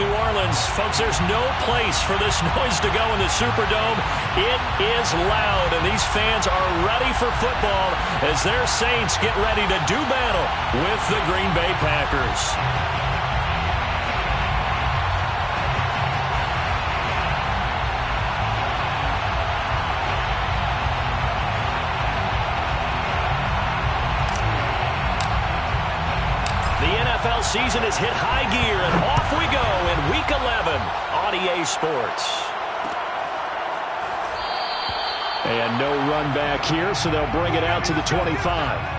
New Orleans. Folks, there's no place for this noise to go in the Superdome. It is loud, and these fans are ready for football as their Saints get ready to do battle with the Green Bay Packers. NFL season has hit high gear, and off we go in Week 11 on EA Sports. And no run back here, so they'll bring it out to the 25.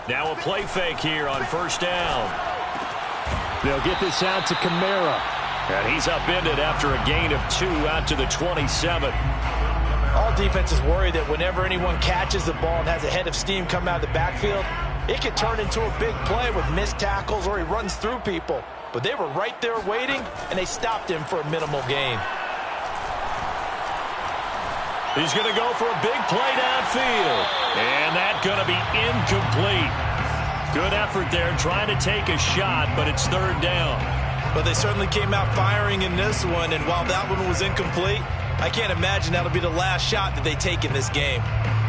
Now a play fake here on first down. They'll get this out to Kamara. And he's upended after a gain of 2 out to the 27. All defenses worry that whenever anyone catches the ball and has a head of steam come out of the backfield, it could turn into a big play with missed tackles or he runs through people. But they were right there waiting, and they stopped him for a minimal gain. He's going to go for a big play downfield. And that's going to be incomplete. Good effort there trying to take a shot, but it's third down. But they certainly came out firing in this one, and while that one was incomplete, I can't imagine that'll be the last shot that they take in this game.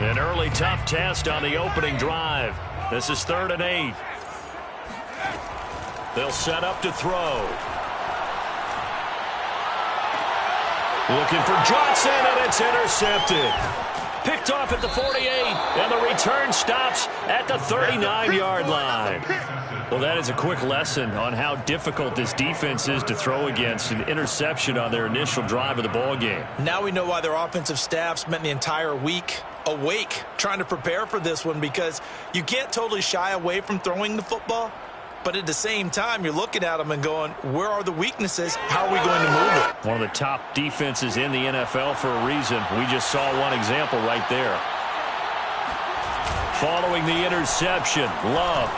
An early tough test on the opening drive. This is 3rd and 8. They'll set up to throw. Looking for Johnson, and it's intercepted. Picked off at the 48, and the return stops at the 39-yard line. Well, that is a quick lesson on how difficult this defense is to throw against. An interception on their initial drive of the ballgame. Now we know why their offensive staff spent the entire week awake trying to prepare for this one, because you can't totally shy away from throwing the football. But at the same time, you're looking at them and going, where are the weaknesses? How are we going to move it? One of the top defenses in the NFL for a reason. We just saw one example right there. Following the interception, Love.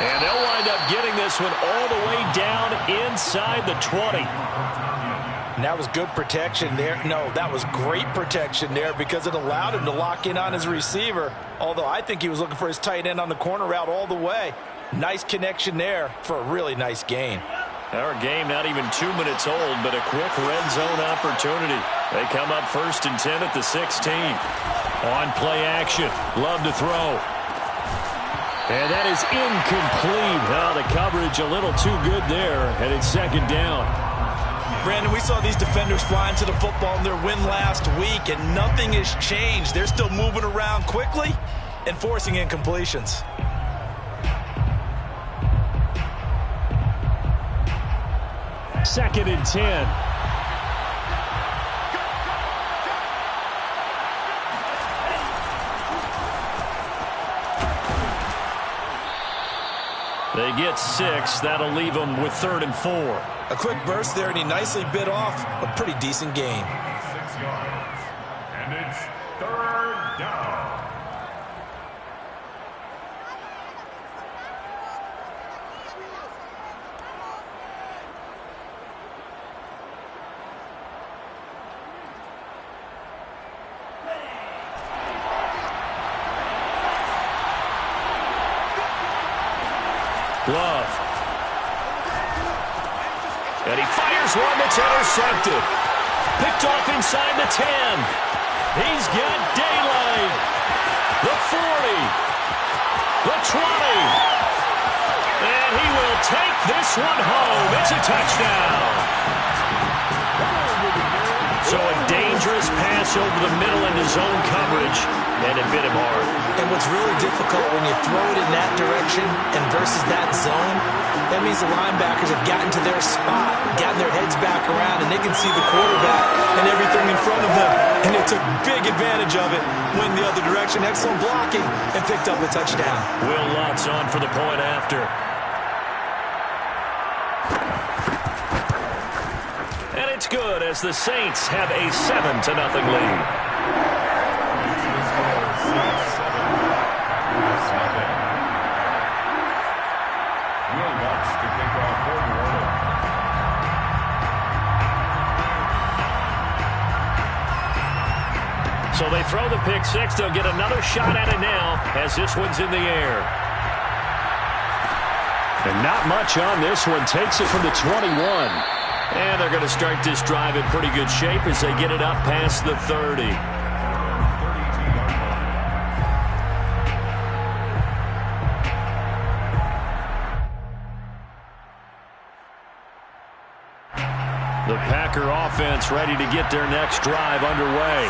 And they'll wind up getting this one all the way down inside the 20. And that was good protection there. No, that was great protection there because it allowed him to lock in on his receiver. Although I think he was looking for his tight end on the corner route all the way. Nice connection there for a really nice gain. Our game not even 2 minutes old, but a quick red zone opportunity. They come up 1st and 10 at the 16. On play action, Love to throw. And that is incomplete. Oh, the coverage a little too good there, and it's 2nd down. Brandon, we saw these defenders flying to the football in their win last week, and nothing has changed. They're still moving around quickly and forcing incompletions. Second and 10. They get 6. That'll leave them with 3rd and 4. A quick burst there, and he nicely bit off a pretty decent gain. 6 yards. And it's 3rd down. Love. And he fires one that's intercepted. Picked off inside the 10. He's got daylight. The 40. The 20. And he will take this one home. It's a touchdown. So a dangerous pass over the middle into zone coverage. and it bit him hard. And what's really difficult when you throw it in that direction and versus that zone, that means the linebackers have gotten to their spot, gotten their heads back around, and they can see the quarterback and everything in front of them. And they took big advantage of it, went the other direction, excellent blocking, and picked up a touchdown. Will Lutz on for the point after. And it's good as the Saints have a 7-0 lead. So they throw the pick six. They'll get another shot at it now as this one's in the air. And not much on this one. Takes it from the 21. And they're going to start this drive in pretty good shape as they get it up past the 30. The Packer offense ready to get their next drive underway.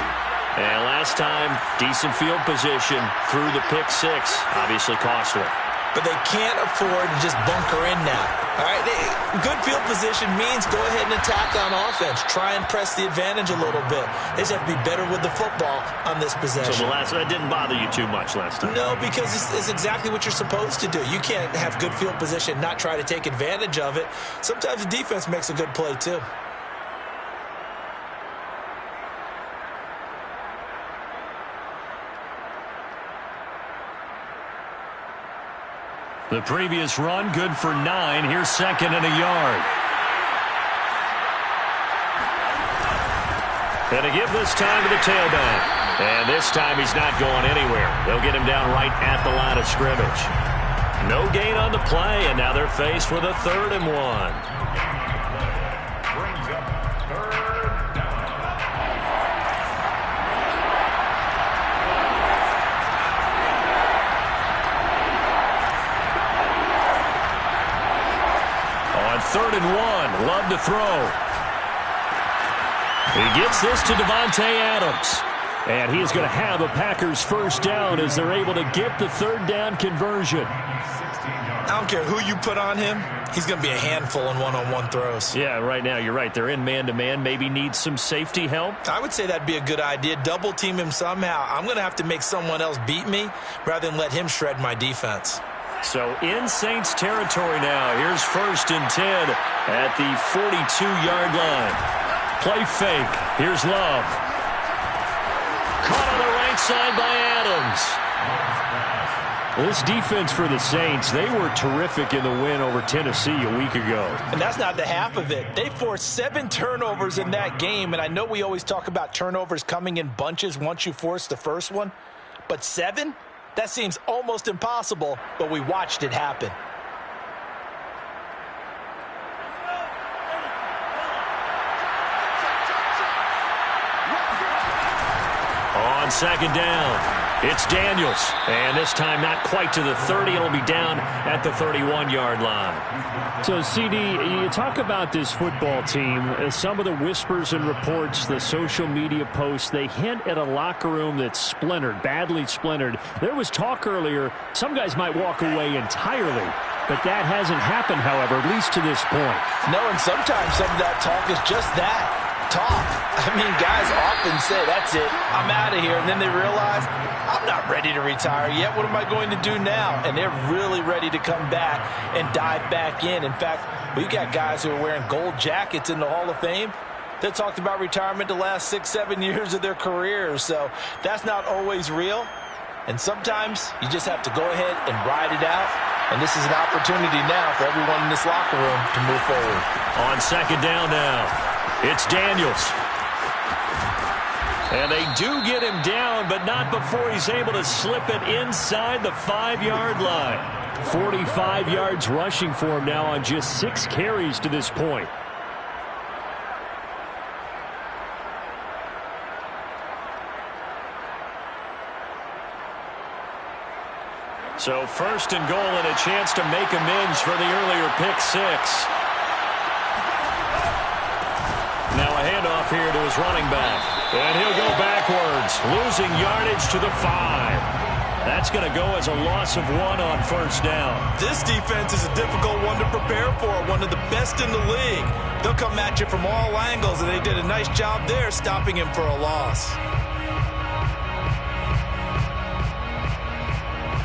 And last time, decent field position through the pick six. Obviously costly. But they can't afford to just bunker in now. All right, good field position means go ahead and attack on offense. Try and press the advantage a little bit. They just have to be better with the football on this possession. So that didn't bother you too much last time? No, because it's exactly what you're supposed to do. You can't have good field position, not try to take advantage of it. Sometimes the defense makes a good play too. The previous run, good for 9. Here's 2nd and a yard. And a give this time to the tailback. And this time he's not going anywhere. They'll get him down right at the line of scrimmage. No gain on the play, and now they're faced with a 3rd and 1. Brings up 3rd down. On 3rd and 1, Love to throw. He gets this to Davante Adams. And he is going to have a Packers first down as they're able to get the 3rd down conversion. I don't care who you put on him. He's going to be a handful in one-on-one throws. Yeah, right now you're right. They're in man-to-man. Maybe need some safety help. I would say that'd be a good idea. Double team him somehow. I'm going to have to make someone else beat me rather than let him shred my defense. So in Saints territory now. Here's 1st and 10 at the 42-yard line. Play fake. Here's Love. Caught on the right side by Adams. This defense for the Saints, they were terrific in the win over Tennessee a week ago. And that's not the half of it. They forced 7 turnovers in that game, and I know we always talk about turnovers coming in bunches once you force the first one, but 7? That seems almost impossible, but we watched it happen. On 2nd down, it's Daniels. And this time not quite to the 30. It'll be down at the 31-yard line. So, CD, you talk about this football team. Some of the whispers and reports, the social media posts, they hint at a locker room that's splintered, badly splintered. There was talk earlier, some guys might walk away entirely. But that hasn't happened, however, at least to this point. No, and sometimes some of that talk is just that. Talk. I mean, guys often say, that's it, I'm out of here. And then they realize, I'm not ready to retire yet. What am I going to do now? And they're really ready to come back and dive back in. In fact, we got guys who are wearing gold jackets in the Hall of Fame that talked about retirement the last 6-7 years of their careers. So that's not always real. And sometimes you just have to go ahead and ride it out. And this is an opportunity now for everyone in this locker room to move forward. On 2nd down now. It's Daniels. And they do get him down, but not before he's able to slip it inside the 5-yard line. 45 yards rushing for him now on just 6 carries to this point. So 1st and goal and a chance to make amends for the earlier pick 6. now a handoff here to his running back. And he'll go backwards, losing yardage to the 5. That's going to go as a loss of 1 on first down. This defense is a difficult one to prepare for, one of the best in the league. They'll come at you from all angles, and they did a nice job there stopping him for a loss.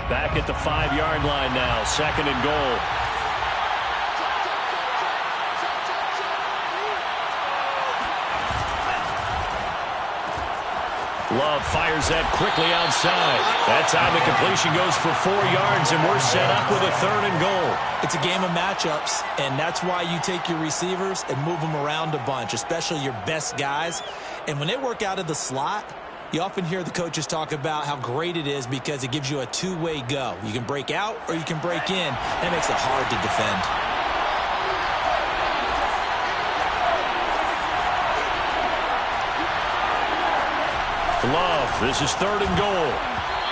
Back at the 5-yard line now, 2nd and goal. Love fires that quickly outside. That time the completion goes for 4 yards, and we're set up with a 3rd and goal. It's a game of matchups, and that's why you take your receivers and move them around a bunch, especially your best guys. And when they work out of the slot, you often hear the coaches talk about how great it is because it gives you a two-way go. You can break out or you can break in. That makes it hard to defend. Love, this is 3rd and goal.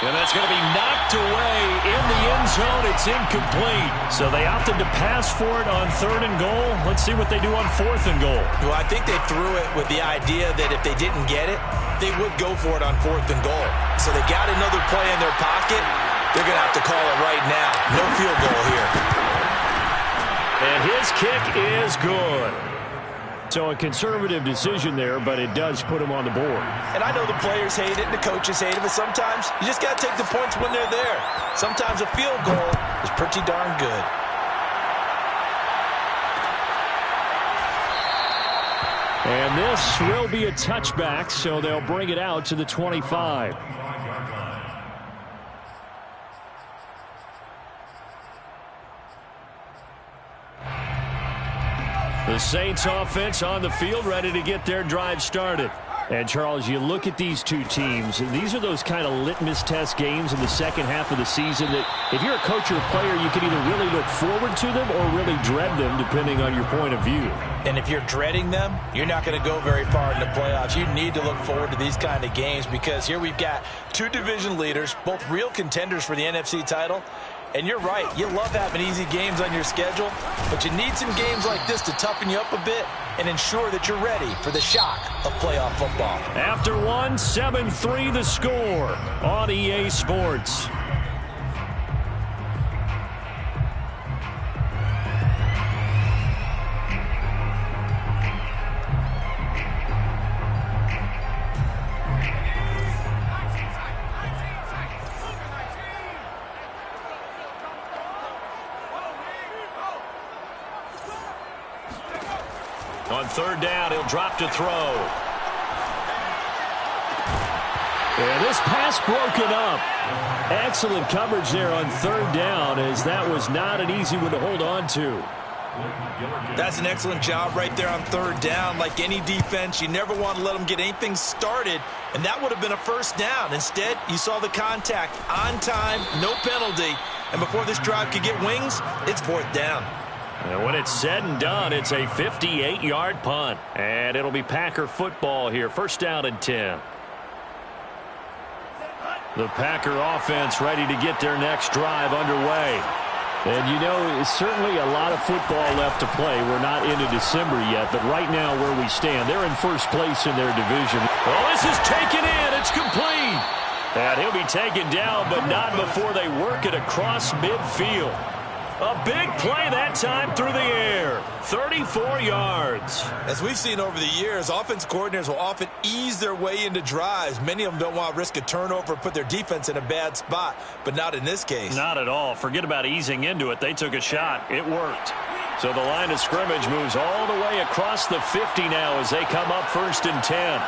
And that's going to be knocked away in the end zone. It's incomplete. So they opted to pass for it on 3rd and goal. Let's see what they do on 4th and goal. Well, I think they threw it with the idea that if they didn't get it, they would go for it on 4th and goal. So they got another play in their pocket. They're going to have to call it right now. No field goal here. And his kick is good. So a conservative decision there, but it does put him on the board. And I know the players hate it and the coaches hate it, but sometimes you just got to take the points when they're there. Sometimes a field goal is pretty darn good. And this will be a touchback, so they'll bring it out to the 25. The Saints offense on the field, ready to get their drive started. And, Charles, you look at these two teams, and these are those kind of litmus test games in the second half of the season that if you're a coach or a player, you can either really look forward to them or really dread them, depending on your point of view. And if you're dreading them, you're not going to go very far in the playoffs. You need to look forward to these kind of games because here we've got two division leaders, both real contenders for the NFC title. And you're right, you love having easy games on your schedule, but you need some games like this to toughen you up a bit and ensure that you're ready for the shock of playoff football. After one, 7-3 the score on EA Sports. On 3rd down, he'll drop to throw. And this pass broken up. Excellent coverage there on 3rd down, as that was not an easy one to hold on to. That's an excellent job right there on 3rd down. Like any defense, you never want to let them get anything started, and that would have been a 1st down. Instead, you saw the contact on time, no penalty, and before this drive could get wings, it's 4th down. And when it's said and done, it's a 58-yard punt. And it'll be Packer football here. 1st down and 10. The Packer offense ready to get their next drive underway. And, you know, certainly a lot of football left to play. We're not into December yet, but right now where we stand, they're in 1st place in their division. Well, this is taken in. It's complete. And he'll be taken down, but not before they work it across midfield. A big play that time through the air. 34 yards. As we've seen over the years, offense coordinators will often ease their way into drives. Many of them don't want to risk a turnover, put their defense in a bad spot, but not in this case. Not at all. Forget about easing into it. They took a shot. It worked. So the line of scrimmage moves all the way across the 50 now as they come up 1st and 10.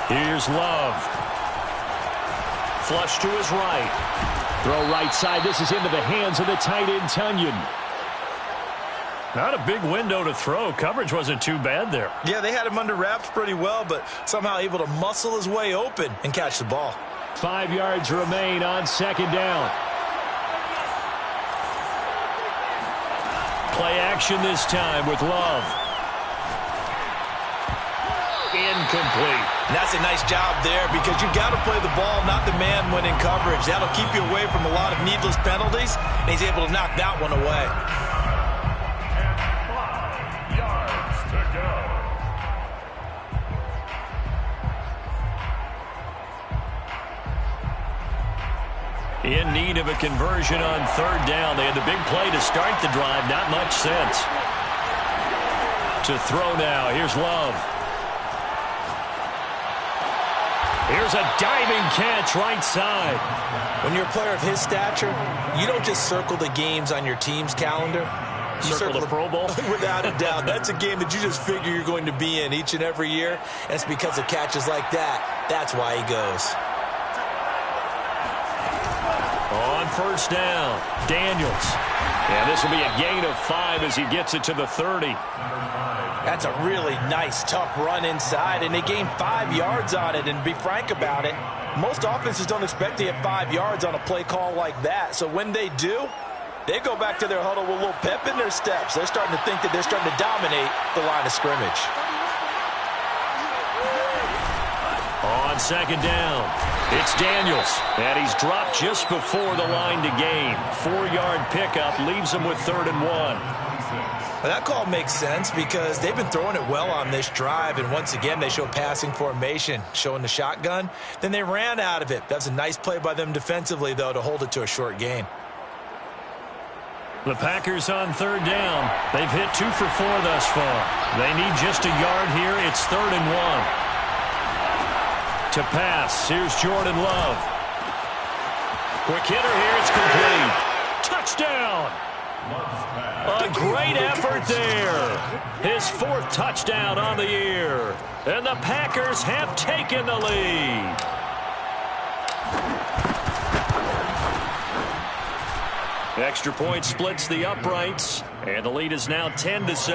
Here's Love. Flush to his right. Throw right side. This is into the hands of the tight end, Tonyan. Not a big window to throw. Coverage wasn't too bad there. Yeah, they had him under wraps pretty well, but somehow able to muscle his way open and catch the ball. 5 yards remain on 2nd down. Play action this time with Love. incomplete. And that's a nice job there because you've got to play the ball, not the man when in coverage. That'll keep you away from a lot of needless penalties, and he's able to knock that one away. And 5 yards to go. In need of a conversion on third down. They had the big play to start the drive. Not much sense. To throw now. Here's Love. Here's a diving catch right side. When you're a player of his stature, you don't just circle the games on your team's calendar. You Circle the Pro Bowl? Without a doubt. That's a game that you just figure you're going to be in each and every year. And it's because of catches like that. That's why he goes. On first down, Daniels. And this will be a gain of 5 as he gets it to the 30. That's a really nice, tough run inside, and they gained 5 yards on it. And to be frank about it, most offenses don't expect to get 5 yards on a play call like that. So when they do, they go back to their huddle with a little pep in their steps. They're starting to think that they're starting to dominate the line of scrimmage. On second down, it's Daniels, and he's dropped just before the line to gain. 4-yard pickup leaves him with 3rd and 1. Well, that call makes sense because they've been throwing it well on this drive, and once again they show passing formation, showing the shotgun. Then they ran out of it. That was a nice play by them defensively, though, to hold it to a short gain. The Packers on third down. They've hit 2 for 4 thus far. They need just a yard here. It's 3rd and 1. To pass, here's Jordan Love. Quick hitter here, it's complete. Touchdown! A great effort there. His 4th touchdown on the year. And the Packers have taken the lead. Extra point splits the uprights, and the lead is now 10-7. Saints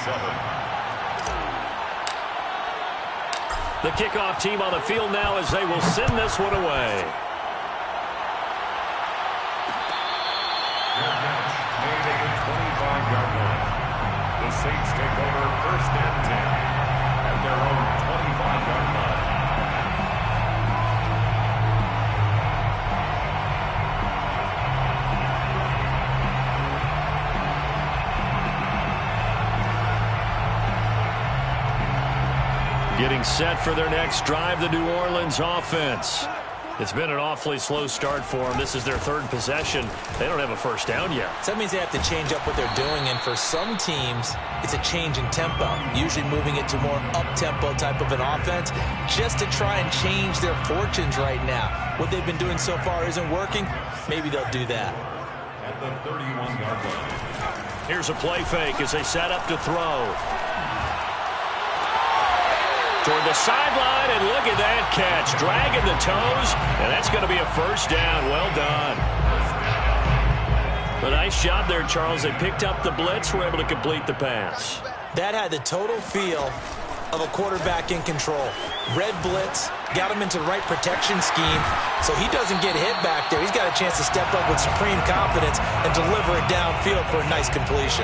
7. The kickoff team on the field now as they will send this one away. Their catch made at the 25-yard line. The Saints take over 1st and 10 at their own 25-yard line. Getting set for their next drive, the New Orleans offense. It's been an awfully slow start for them. This is their 3rd possession. They don't have a first down yet. So that means they have to change up what they're doing, and for some teams, it's a change in tempo, usually moving it to more up-tempo type of an offense just to try and change their fortunes right now. What they've been doing so far isn't working. Maybe they'll do that. At the 31-yard line. Here's a play fake as they set up to throw. Toward the sideline, and look at that catch. Dragging the toes, and that's going to be a first down. Well done. A nice job there, Charles. They picked up the blitz, were able to complete the pass. That had the total feel of a quarterback in control. Red blitz, got him into the right protection scheme, so he doesn't get hit back there. He's got a chance to step up with supreme confidence and deliver it downfield for a nice completion.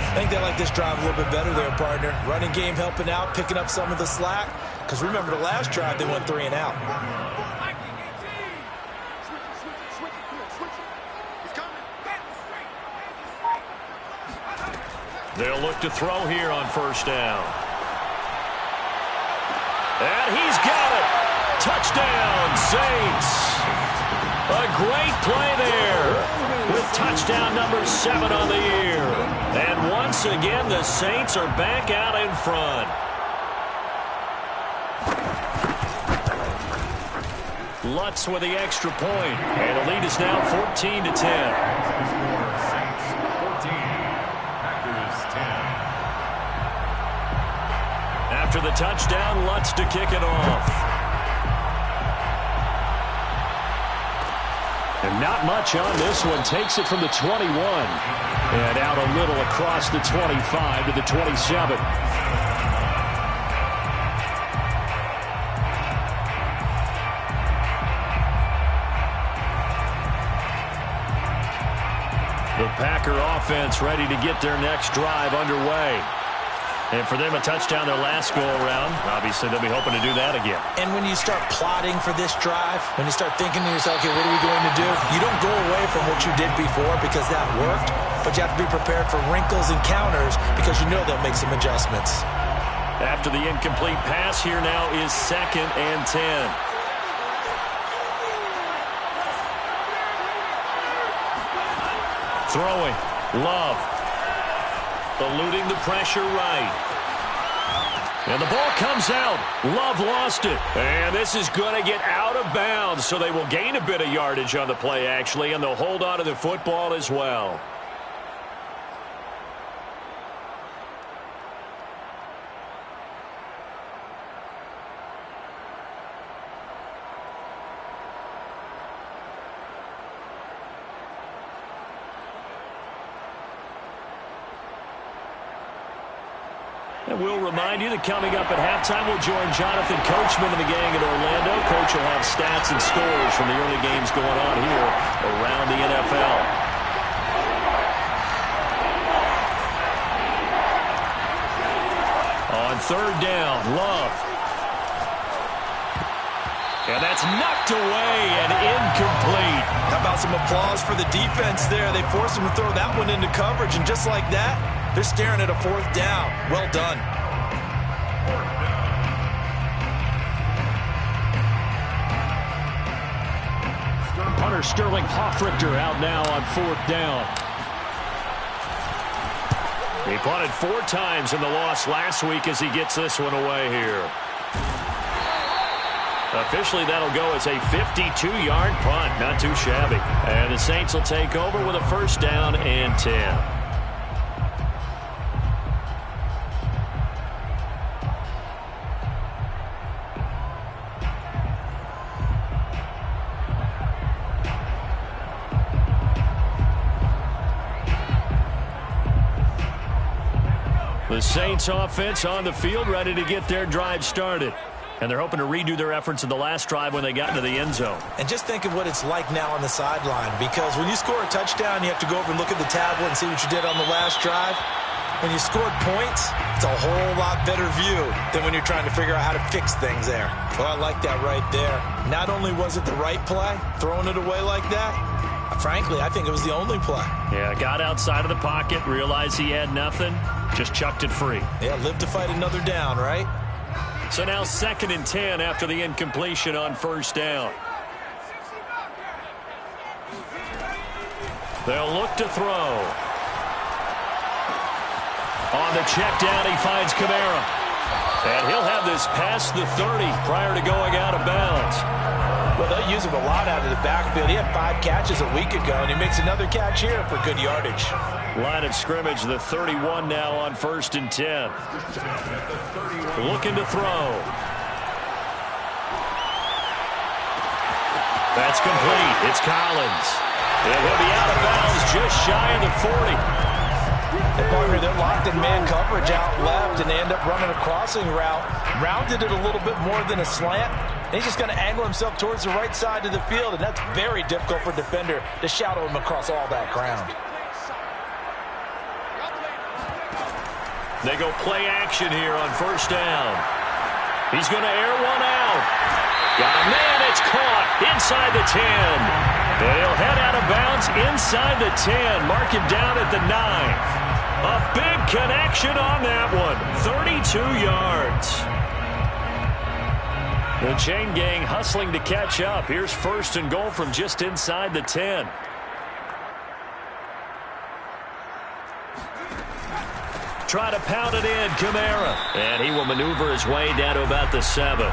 I think they like this drive a little bit better there, partner. Running game helping out, picking up some of the slack. Because remember, the last drive, they went 3 and out. They'll look to throw here on first down. And he's got it. Touchdown, Saints. A great play there with touchdown number 7 on the year. And once again, the Saints are back out in front. Lutz with the extra point. And the lead is now 14-10. Saints 14, Packers 10. After the touchdown, Lutz to kick it off. And not much on this one. Takes it from the 21. And out a little across the 25 to the 27. The Packer offense ready to get their next drive underway. And for them, a touchdown their last go-around. Obviously, they'll be hoping to do that again. And when you start plotting for this drive, when you start thinking to yourself, okay, what are we going to do? You don't go away from what you did before because that worked, but you have to be prepared for wrinkles and counters because you know they'll make some adjustments. After the incomplete pass, here now is 2nd and 10. Throwing. Love. Eluding the pressure right. And the ball comes out. Love lost it. And this is going to get out of bounds, so they will gain a bit of yardage on the play, actually, and they'll hold on to the football as well. And we'll remind you that coming up at halftime, we'll join Jonathan Coachman and the gang at Orlando. Coach will have stats and scores from the early games going on here around the NFL. On 3rd down, Love. And that's knocked away and incomplete. How about some applause for the defense there? They forced him to throw that one into coverage, and just like that, they're staring at a 4th down. Well done. Punter Sterling Hoffrichter out now on 4th down. He punted 4 times in the loss last week as he gets this one away here. Officially, that'll go as a 52-yard punt. Not too shabby. And the Saints will take over with a 1st down and 10. The Saints offense on the field, ready to get their drive started. And they're hoping to redo their efforts in the last drive when they got into the end zone. And just think of what it's like now on the sideline, because when you score a touchdown, you have to go over and look at the tablet and see what you did on the last drive. When you scored points, it's a whole lot better view than when you're trying to figure out how to fix things there. Well, I like that right there. Not only was it the right play, throwing it away like that, frankly, I think it was the only play. Yeah, got outside of the pocket, realized he had nothing, just chucked it free. Yeah, live to fight another down, right? So now 2nd and 10 after the incompletion on 1st down. They'll look to throw. On the check down, he finds Kamara. And he'll have this past the 30 prior to going out of bounds. Well, they'll use him a lot out of the backfield. He had 5 catches a week ago, and he makes another catch here for good yardage. Line of scrimmage, the 31 now on 1st and 10. Looking to throw. That's complete. It's Collins. And he'll be out of bounds just shy of the 40. And partner, they're locked in man coverage out left, and they end up running a crossing route. Rounded it a little bit more than a slant. And he's just going to angle himself towards the right side of the field, and that's very difficult for a defender to shadow him across all that ground. They go play action here on 1st down. He's going to air one out. Got a man, it's caught inside the 10. And he'll head out of bounds inside the 10. Mark him down at the 9. A big connection on that one. 32 yards. The chain gang hustling to catch up. Here's 1st and goal from just inside the 10. Try to pound it in, Kamara. And he will maneuver his way down to about the 7.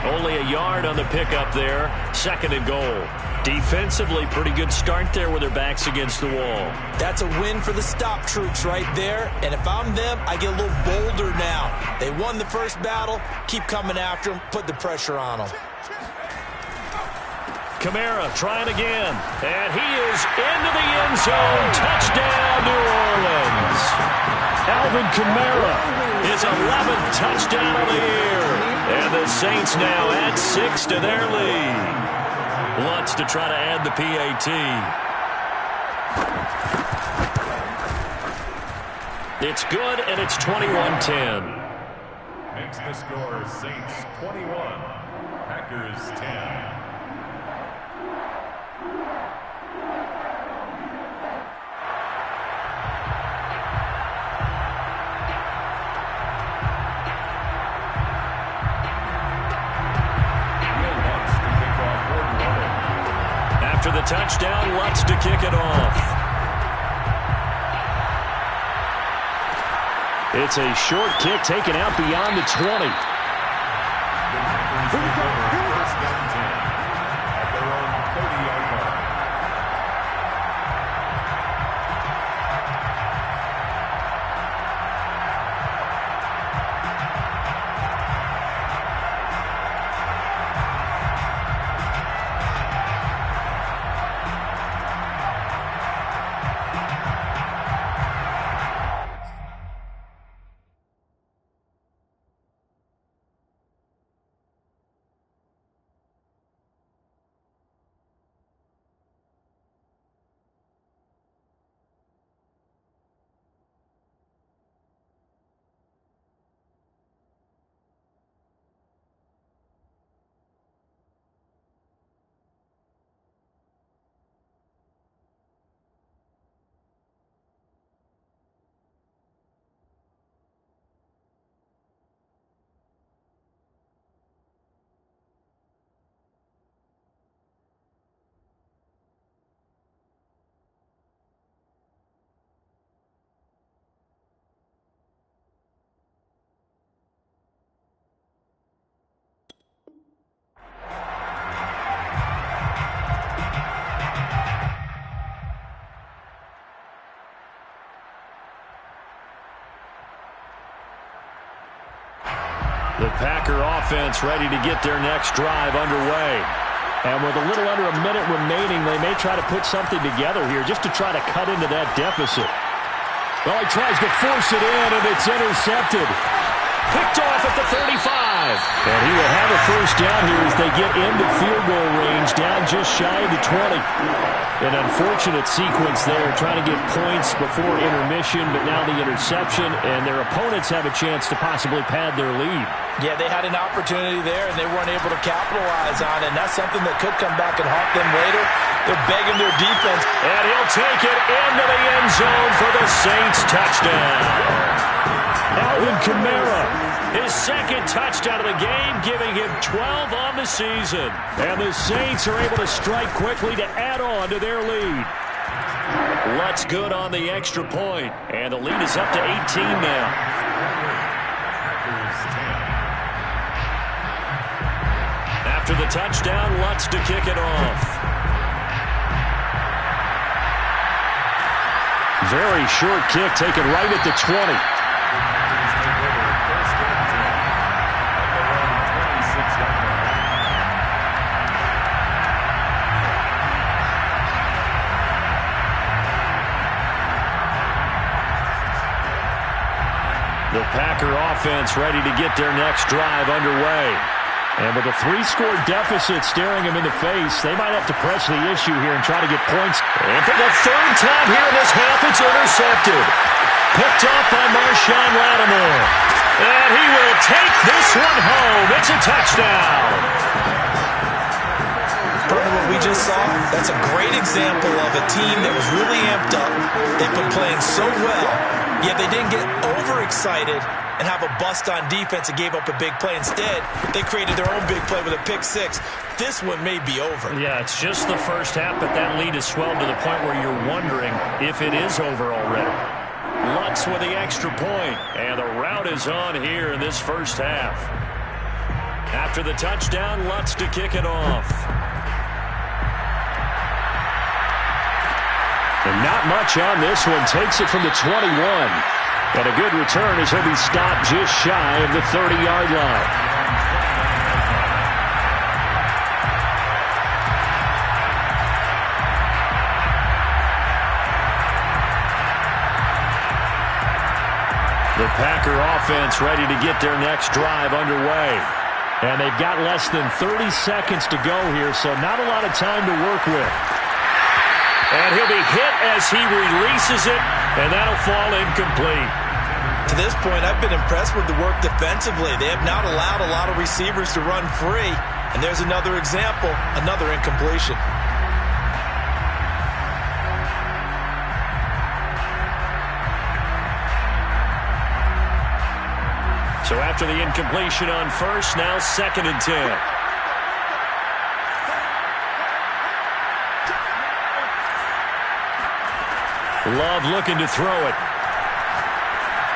Only a yard on the pickup there. 2nd and goal. Defensively, pretty good start there with their backs against the wall. That's a win for the stop troops right there. And if I'm them, I get a little bolder now. They won the first battle. Keep coming after them. Put the pressure on them. Kamara trying again. And he is into the end zone. Touchdown, New Orleans. Alvin Kamara, his 11th touchdown of the year. And the Saints now add 6 to their lead. Lutz to try to add the PAT. It's good, and it's 21-10. Makes the score Saints 21, Packers 10. After the touchdown, Lutz to kick it off. It's a short kick taken out beyond the 20. First down 10 at their own 30-yard line. The Packer offense ready to get their next drive underway. And with a little under a minute remaining, they may try to put something together here just to try to cut into that deficit. Well, he tries to force it in, and it's intercepted. Picked off at the 35. And he will have a first down here as they get into field goal range, down just shy of the 20. An unfortunate sequence there, trying to get points before intermission, but now the interception, and their opponents have a chance to possibly pad their lead. Yeah, they had an opportunity there, and they weren't able to capitalize on it, and that's something that could come back and haunt them later. They're begging their defense. And he'll take it into the end zone for the Saints touchdown. Alvin Kamara, his second touchdown of the game, giving him 12 on the season. And the Saints are able to strike quickly to add on to their lead. Lutz good on the extra point, and the lead is up to 18 now. After the touchdown, Lutz to kick it off. Very short kick taken right at the 20. The Packer offense ready to get their next drive underway. And with a 3-score deficit staring them in the face, they might have to press the issue here and try to get points. And for the third time here in this half, it's intercepted. Picked off by Marshawn Lattimore. And he will take this one home. It's a touchdown. Part of what we just saw, that's a great example of a team that was really amped up. They've been playing so well, yet they didn't get overexcited and have a bust on defense and gave up a big play. Instead, they created their own big play with a pick six. This one may be over. Yeah, it's just the first half, but that lead has swelled to the point where you're wondering if it is over already. Lutz with the extra point, and the route is on here in this first half. After the touchdown, Lutz to kick it off. And not much on this one. Takes it from the 21. And a good return as he'll be stopped just shy of the 30-yard line. The Packer offense ready to get their next drive underway. And they've got less than 30 seconds to go here, so not a lot of time to work with. And he'll be hit as he releases it, and that'll fall incomplete. To this point, I've been impressed with the work defensively. They have not allowed a lot of receivers to run free. And there's another example, another incompletion. So after the incompletion on first, now 2nd and 10. Love looking to throw it.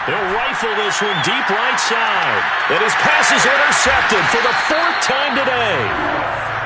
He'll rifle this one deep right side. And his pass is intercepted for the 4th time today.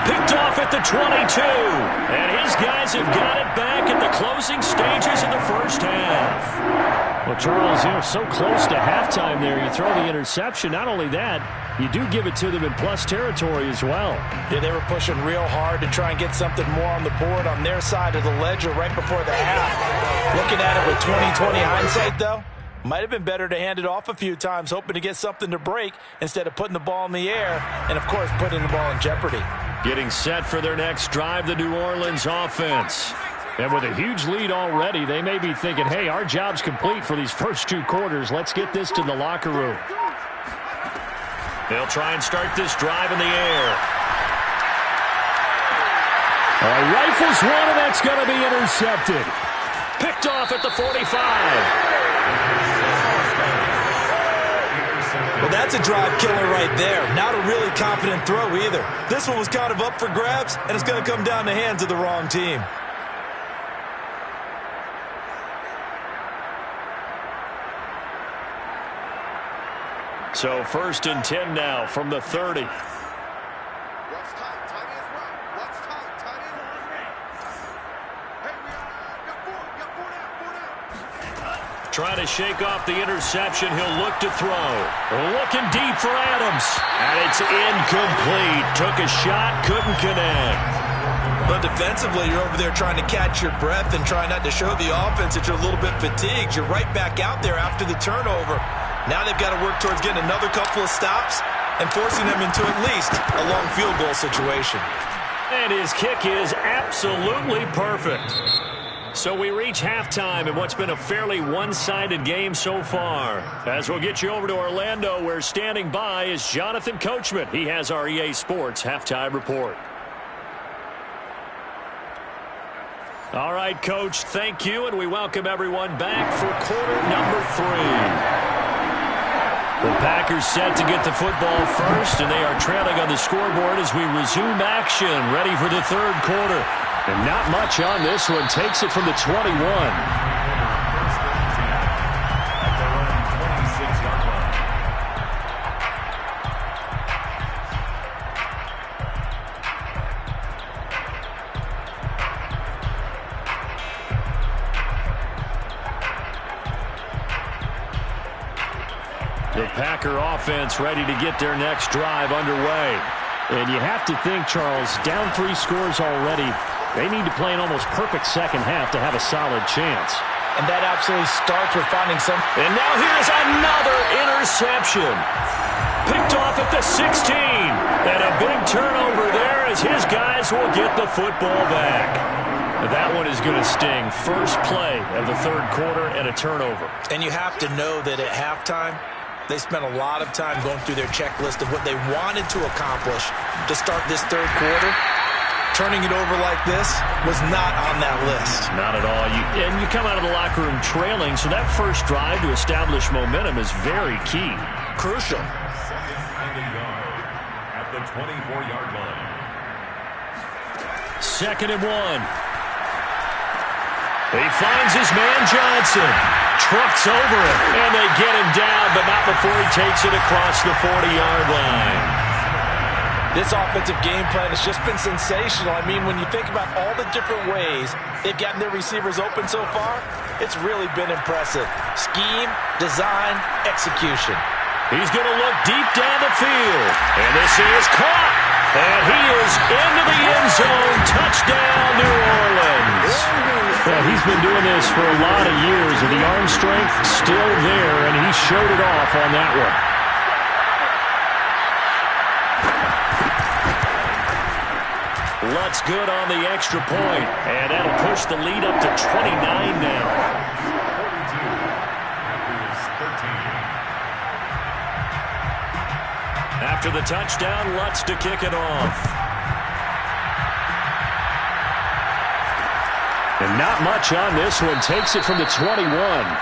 Picked off at the 22. And his guys have got it back at the closing stages of the first half. Well, Charles, you're so close to halftime there. You throw the interception. Not only that, you do give it to them in plus territory as well. Yeah, they were pushing real hard to try and get something more on the board on their side of the ledger right before the half. Looking at it with 20/20 hindsight, though, might have been better to hand it off a few times, hoping to get something to break instead of putting the ball in the air and, of course, putting the ball in jeopardy. Getting set for their next drive, the New Orleans offense. And with a huge lead already, they may be thinking, hey, our job's complete for these first 2 quarters. Let's get this to the locker room. They'll try and start this drive in the air. Rifles one, and that's going to be intercepted. Picked off at the 45. Well, that's a drive killer right there. Not a really confident throw either. This one was kind of up for grabs, and it's going to come down the hands of the wrong team. So 1st and 10 now from the 30. Trying to shake off the interception. He'll look to throw. Looking deep for Adams. And it's incomplete. Took a shot, couldn't connect. But defensively, you're over there trying to catch your breath and try not to show the offense that you're a little bit fatigued. You're right back out there after the turnover. Now they've got to work towards getting another couple of stops and forcing them into at least a long field goal situation. And his kick is absolutely perfect. So we reach halftime in what's been a fairly one-sided game so far. As we'll get you over to Orlando, where standing by is Jonathan Coachman. He has our EA Sports halftime report. All right, Coach, thank you, and we welcome everyone back for quarter number 3. The Packers set to get the football first, and they are trailing on the scoreboard as we resume action, ready for the 3rd quarter. And not much on this one. Takes it from the 21. The Packer offense ready to get their next drive underway. And you have to think, Charles, down 3 scores already. They need to play an almost perfect second half to have a solid chance. And that absolutely starts with finding some. And now here's another interception. Picked off at the 16. And a big turnover there as his guys will get the football back. That one is going to sting. First play of the 3rd quarter and a turnover. And you have to know that at halftime, they spent a lot of time going through their checklist of what they wanted to accomplish to start this 3rd quarter. Turning it over like this was not on that list. Not at all. And you come out of the locker room trailing, so that first drive to establish momentum is very key. Crucial. At the 24-yard line. 2nd and 1. He finds his man Johnson. Trucks over him, and they get him down, but not before he takes it across the 40-yard line. This offensive game plan has just been sensational. I mean, when you think about all the different ways they've gotten their receivers open so far, it's really been impressive. Scheme, design, execution. He's going to look deep down the field. And this is caught. And he is into the end zone. Touchdown, New Orleans. Well, he's been doing this for a lot of years, and the arm strength still there, and he showed it off on that one. Lutz good on the extra point, and that'll push the lead up to 29 now. 42, Packers 13. After the touchdown, Lutz to kick it off. And not much on this one. Takes it from the 21.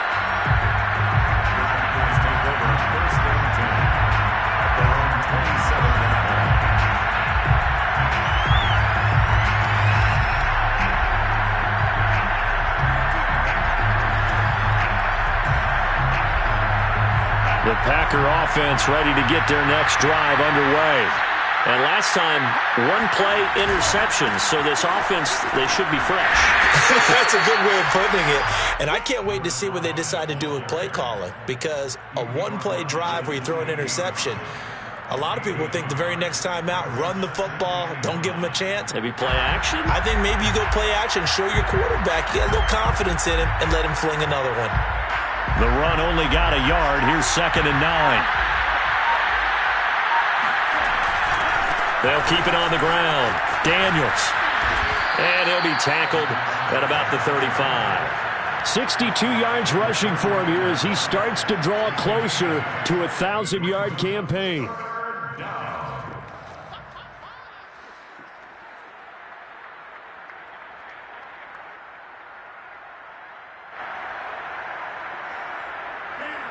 The Packer offense ready to get their next drive underway. And last time, one play interception, so this offense, they should be fresh. That's a good way of putting it. And I can't wait to see what they decide to do with play calling, because a one-play drive where you throw an interception, a lot of people think the very next time out, run the football, don't give them a chance. Maybe play action? I think maybe you go play action, show your quarterback, get a little confidence in him, and let him fling another one. The run only got a yard. Here's 2nd and 9. They'll keep it on the ground. Daniels. And he'll be tackled at about the 35. 62 yards rushing for him here as he starts to draw closer to a 1,000-yard campaign.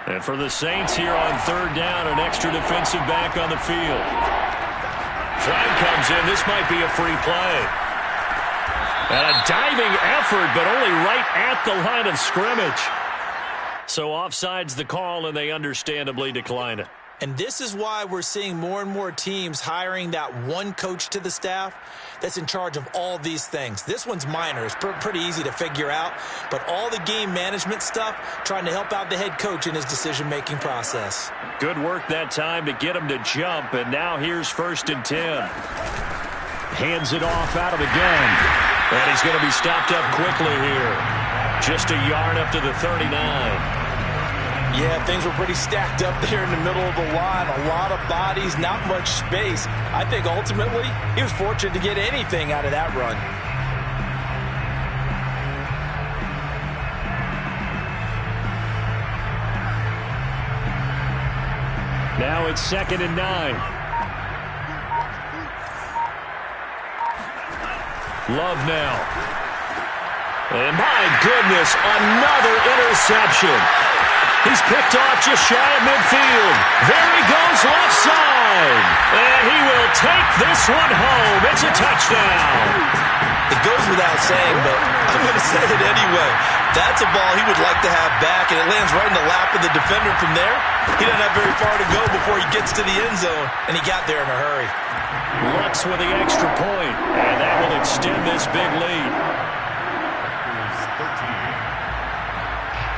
And for the Saints here on 3rd down, an extra defensive back on the field. Flag comes in. This might be a free play. And a diving effort, but only right at the line of scrimmage. So offside's the call, and they understandably decline it. And this is why we're seeing more and more teams hiring that one coach to the staff that's in charge of all these things. This one's minor. It's pretty easy to figure out. But all the game management stuff, trying to help out the head coach in his decision-making process. Good work that time to get him to jump, and now here's 1st and 10. Hands it off out of the gun. And he's going to be stopped up quickly here. Just a yard up to the 39. Yeah, things were pretty stacked up there in the middle of the line. A lot of bodies, not much space. I think ultimately he was fortunate to get anything out of that run. Now it's 2nd and 9. Love now. And my goodness, another interception. He's picked off just shy of midfield. There he goes left side. And he will take this one home. It's a touchdown. It goes without saying, but I'm going to say it anyway. That's a ball he would like to have back, and it lands right in the lap of the defender from there. He doesn't have very far to go before he gets to the end zone, and he got there in a hurry. Lutz with the extra point, and that will extend this big lead.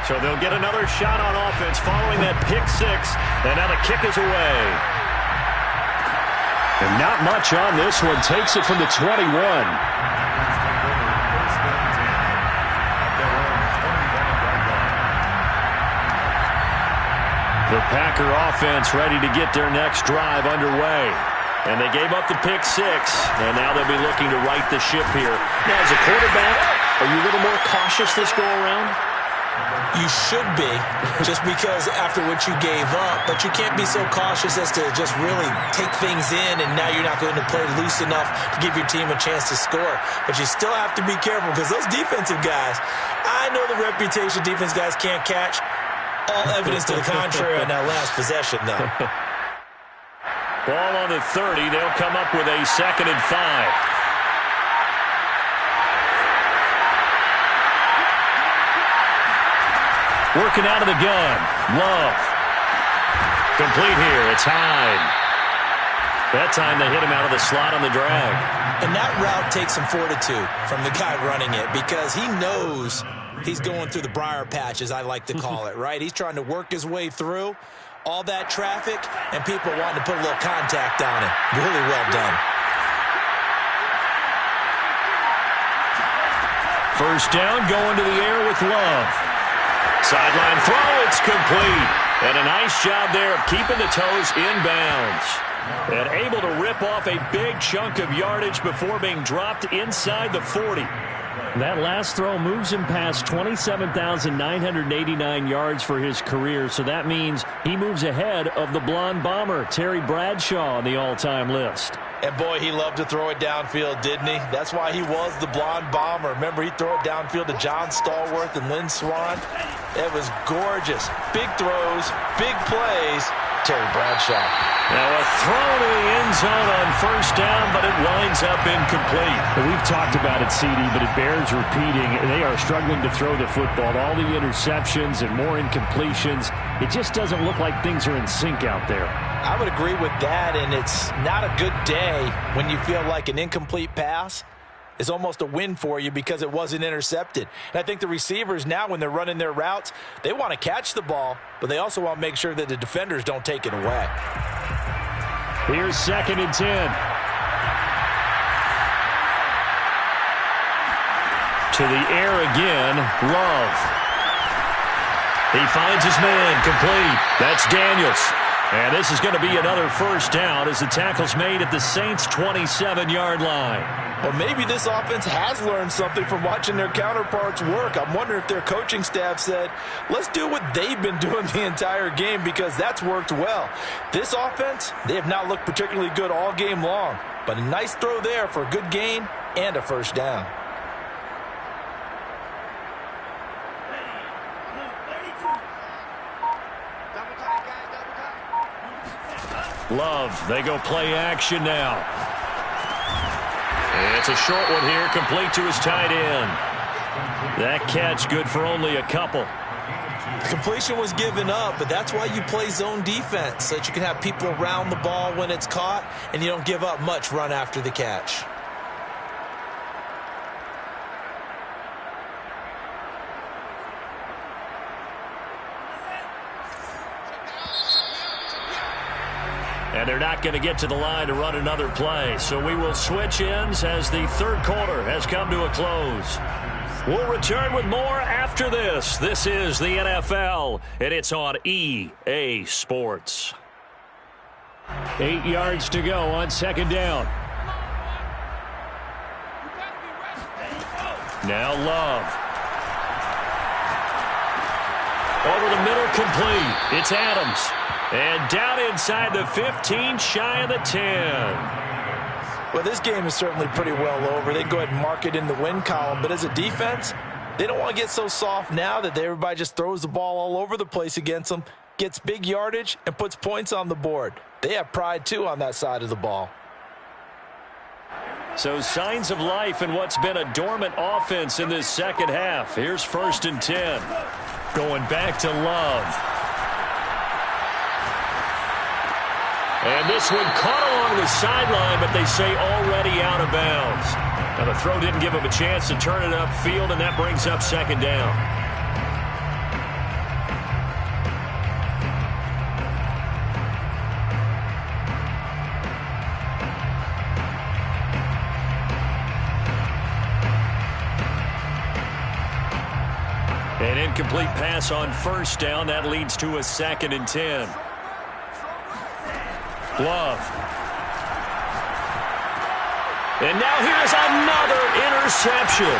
So they'll get another shot on offense following that pick six, and now the kick is away. And not much on this one. Takes it from the 21. The Packer offense ready to get their next drive underway. And they gave up the pick six, and now they'll be looking to right the ship here. Now, as a quarterback, are you a little more cautious this go around? You should be, just because after what you gave up, but you can't be so cautious as to just really take things in, and now you're not going to play loose enough to give your team a chance to score. But you still have to be careful, because those defensive guys, I know the reputation defense guys can't catch. All evidence to the contrary on that last possession, though. Ball on the 30. They'll come up with a 2nd and 5. Working out of the gun. Love. Complete here. It's Hyde. That time they hit him out of the slot on the drag. And that route takes some fortitude from the guy running it, because he knows he's going through the briar patch, as I like to call it, right? He's trying to work his way through all that traffic, and people wanting to put a little contact on him. Really well done. First down, going to the air with Love. Sideline throw, it's complete. And a nice job there of keeping the toes inbounds. And able to rip off a big chunk of yardage before being dropped inside the 40. That last throw moves him past 27,989 yards for his career, so that means he moves ahead of the blonde bomber, Terry Bradshaw, on the all-time list. And boy, he loved to throw it downfield, didn't he? That's why he was the blonde bomber. Remember, he'd throw it downfield to John Stallworth and Lynn Swann. It was gorgeous. Big throws, big plays. Terry Bradshaw. Now a throw to the end zone on first down, but it winds up incomplete. We've talked about it, CD, but it bears repeating. They are struggling to throw the football. All the interceptions and more incompletions. It just doesn't look like things are in sync out there. I would agree with that, and it's not a good day when you feel like an incomplete pass is almost a win for you because it wasn't intercepted. And I think the receivers now, when they're running their routes, they want to catch the ball, but they also want to make sure that the defenders don't take it away. Here's 2nd and 10. To the air again, Love. He finds his man, complete. That's Daniels. And this is going to be another first down as the tackle's made at the Saints' 27-yard line. Well, maybe this offense has learned something from watching their counterparts work. I'm wondering if their coaching staff said, let's do what they've been doing the entire game because that's worked well. This offense, they have not looked particularly good all game long, but a nice throw there for a good gain and a first down. Love, they go play action now. And it's a short one here, complete to his tight end. That catch good for only a couple. The completion was given up, but that's why you play zone defense, so that you can have people around the ball when it's caught, and you don't give up much run after the catch. And they're not going to get to the line to run another play. So we will switch ends as the third quarter has come to a close. We'll return with more after this. This is the NFL, and it's on EA Sports. 8 yards to go on 2nd down. Now Love. Over the middle, complete. It's Adams. And down inside the 15, shy of the 10. Well, this game is certainly pretty well over. They can go ahead and mark it in the win column. But as a defense, they don't want to get so soft now that everybody just throws the ball all over the place against them, gets big yardage, and puts points on the board. They have pride, too, on that side of the ball. So signs of life in what's been a dormant offense in this second half. Here's 1st and 10. Going back to Love. And this one caught along the sideline, but they say already out of bounds. Now the throw didn't give him a chance to turn it upfield, and that brings up 2nd down. An incomplete pass on 1st down. That leads to a 2nd and 10. Love. And now here's another interception.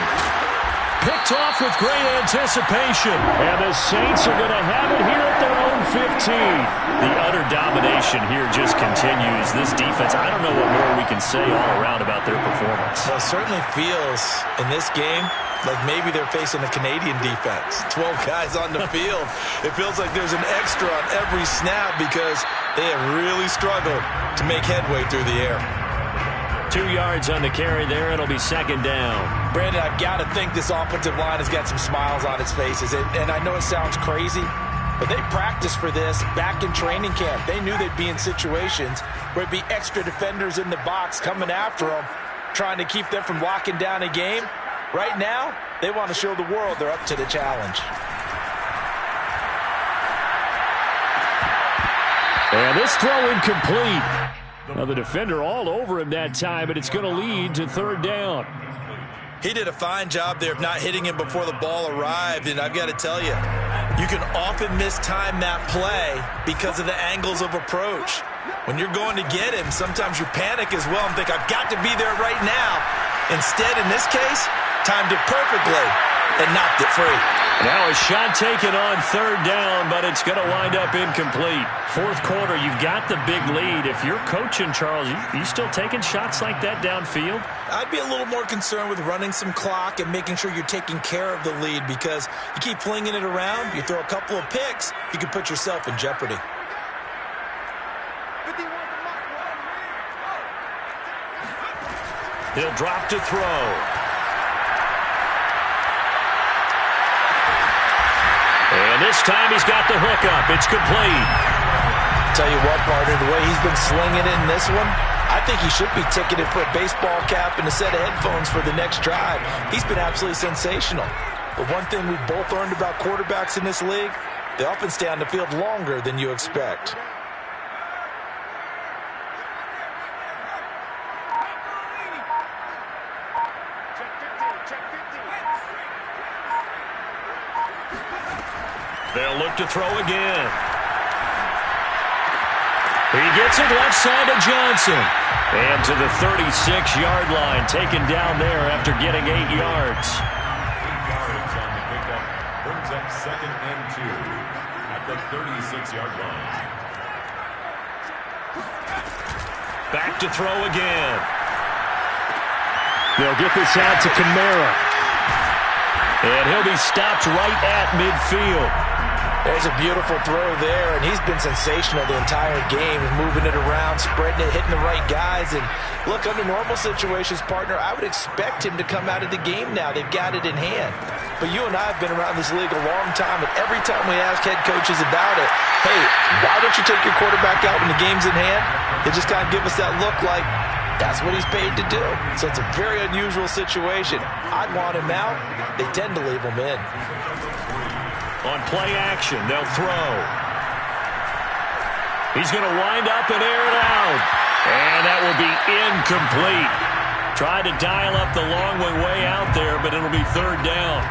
Picked off with great anticipation. And the Saints are going to have it here at their own 15. The utter domination here just continues. This defense, I don't know what more we can say all around about their performance. Well, it certainly feels in this game like maybe they're facing a Canadian defense. 12 guys on the field. It feels like there's an extra on every snap because they have really struggled to make headway through the air. 2 yards on the carry there. It'll be 2nd down. Brandon, I've got to think this offensive line has got some smiles on its faces. And I know it sounds crazy, but they practiced for this back in training camp. They knew they'd be in situations where it'd be extra defenders in the box coming after them, trying to keep them from locking down a game. Right now, they want to show the world they're up to the challenge. And this throw incomplete. Now the defender all over him that time, but it's going to lead to 3rd down. He did a fine job there of not hitting him before the ball arrived, and I've got to tell you, you can often mistime that play because of the angles of approach. When you're going to get him, sometimes you panic as well and think, I've got to be there right now. Instead, in this case, timed it perfectly and knocked it free. Now a shot taken on third down, but it's going to wind up incomplete. Fourth quarter, you've got the big lead. If you're coaching, Charles, you still taking shots like that downfield? I'd be a little more concerned with running some clock and making sure you're taking care of the lead, because you keep flinging it around, you throw a couple of picks, you can put yourself in jeopardy. He'll drop to throw. And this time he's got the hook up. It's complete. Tell you what, partner, the way he's been slinging it in this one, I think he should be ticketed for a baseball cap and a set of headphones for the next drive. He's been absolutely sensational. But one thing we've both learned about quarterbacks in this league, they often stay on the field longer than you expect. They'll look to throw again. He gets it left side to Johnson. And to the 36-yard line, taken down there after getting 8 yards. 8 yards on the pickup. Brings up 2nd and 2 at the 36-yard line. Back to throw again. They'll get this out to Kamara. And he'll be stopped right at midfield. There's a beautiful throw there, and he's been sensational the entire game, moving it around, spreading it, hitting the right guys. And look, under normal situations, partner, I would expect him to come out of the game now. They've got it in hand. But you and I have been around this league a long time, and every time we ask head coaches about it, hey, why don't you take your quarterback out when the game's in hand? They just kind of give us that look like, that's what he's paid to do. So it's a very unusual situation. I'd want him out. They tend to leave him in. On play action, they'll throw. He's going to wind up and air it out. And that will be incomplete. Tried to dial up the long way out there, but it'll be third down.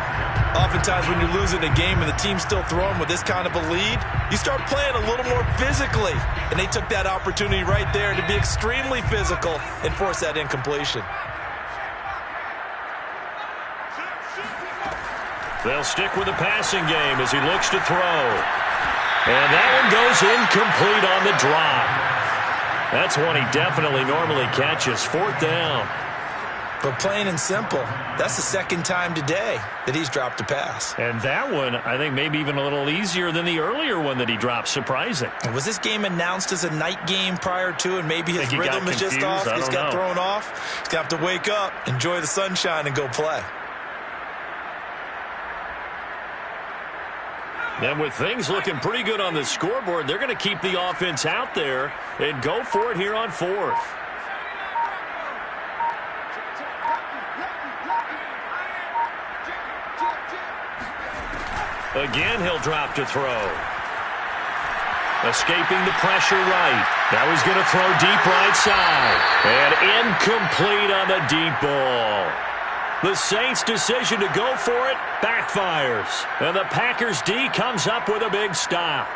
Oftentimes when you're losing a game and the team's still throwing with this kind of a lead, you start playing a little more physically. And they took that opportunity right there to be extremely physical and force that incompletion. They'll stick with the passing game as he looks to throw. And that one goes incomplete on the drop. That's one he definitely normally catches. Fourth down. But plain and simple, that's the second time today that he's dropped a pass. And that one, I think, maybe even a little easier than the earlier one that he dropped. Surprising. And was this game announced as a night game prior to, and maybe his rhythm is just off? He's got thrown off. He's going to have to wake up, enjoy the sunshine, and go play. And with things looking pretty good on the scoreboard, they're going to keep the offense out there and go for it here on fourth. Again, he'll drop to throw. Escaping the pressure right. Now he's going to throw deep right side. And incomplete on the deep ball. The Saints' decision to go for it backfires. And the Packers' D comes up with a big stop.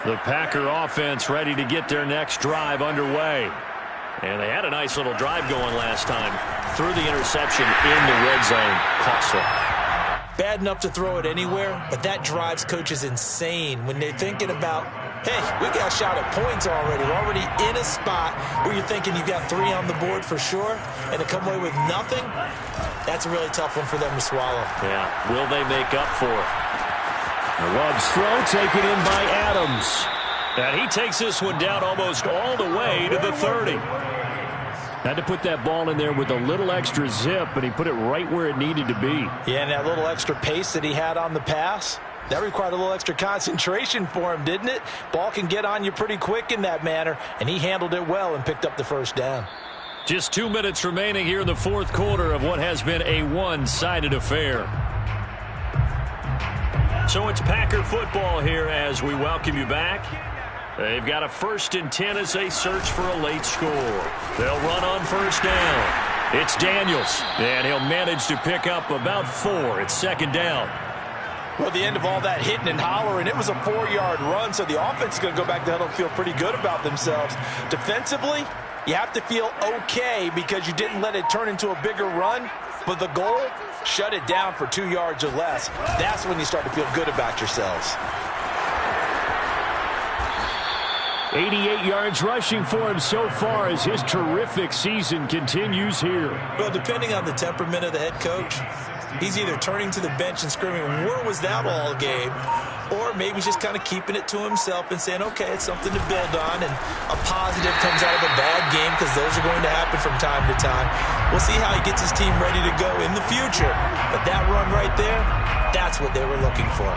The Packer offense ready to get their next drive underway. And they had a nice little drive going last time. Threw the interception in the red zone. Costly. Bad enough to throw it anywhere, but that drives coaches insane when they're thinking about, hey, we got a shot at points already. We're already in a spot where you're thinking you've got 3 on the board for sure, and to come away with nothing, that's a really tough one for them to swallow. Yeah, will they make up for it? Love's throw taken in by Adams. And he takes this one down almost all the way to the 30. Had to put that ball in there with a little extra zip, and he put it right where it needed to be. Yeah, and that little extra pace that he had on the pass, that required a little extra concentration for him, didn't it? Ball can get on you pretty quick in that manner, and he handled it well and picked up the first down. Just 2 minutes remaining here in the fourth quarter of what has been a one-sided affair. So it's Packer football here as we welcome you back. They've got a 1st and 10 as they search for a late score. They'll run on first down. It's Daniels, and he'll manage to pick up about 4. It's 2nd down. Well, at the end of all that hitting and hollering, it was a 4-yard run, so the offense is going to go back to huddle and feel pretty good about themselves. Defensively, you have to feel okay because you didn't let it turn into a bigger run, but the goal, shut it down for 2 yards or less. That's when you start to feel good about yourselves. 88 yards rushing for him so far as his terrific season continues here. Well, depending on the temperament of the head coach, he's either turning to the bench and screaming, where was that all game? Or maybe just kind of keeping it to himself and saying, okay, it's something to build on, and a positive comes out of a bad game because those are going to happen from time to time. We'll see how he gets his team ready to go in the future. But that run right there, that's what they were looking for.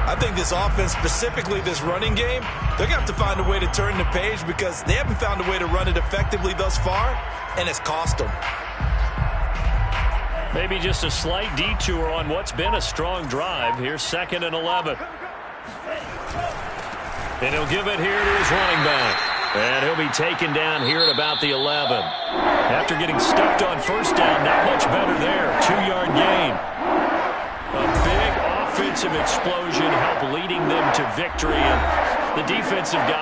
I think this offense, specifically this running game, they're going to have to find a way to turn the page because they haven't found a way to run it effectively thus far, and it's cost them. Maybe just a slight detour on what's been a strong drive. Here's 2nd and 11. And he'll give it here to his running back. And he'll be taken down here at about the 11. After getting stuffed on first down, not much better there. 2-yard gain. A big offensive explosion helped leading them to victory. And the defensive guy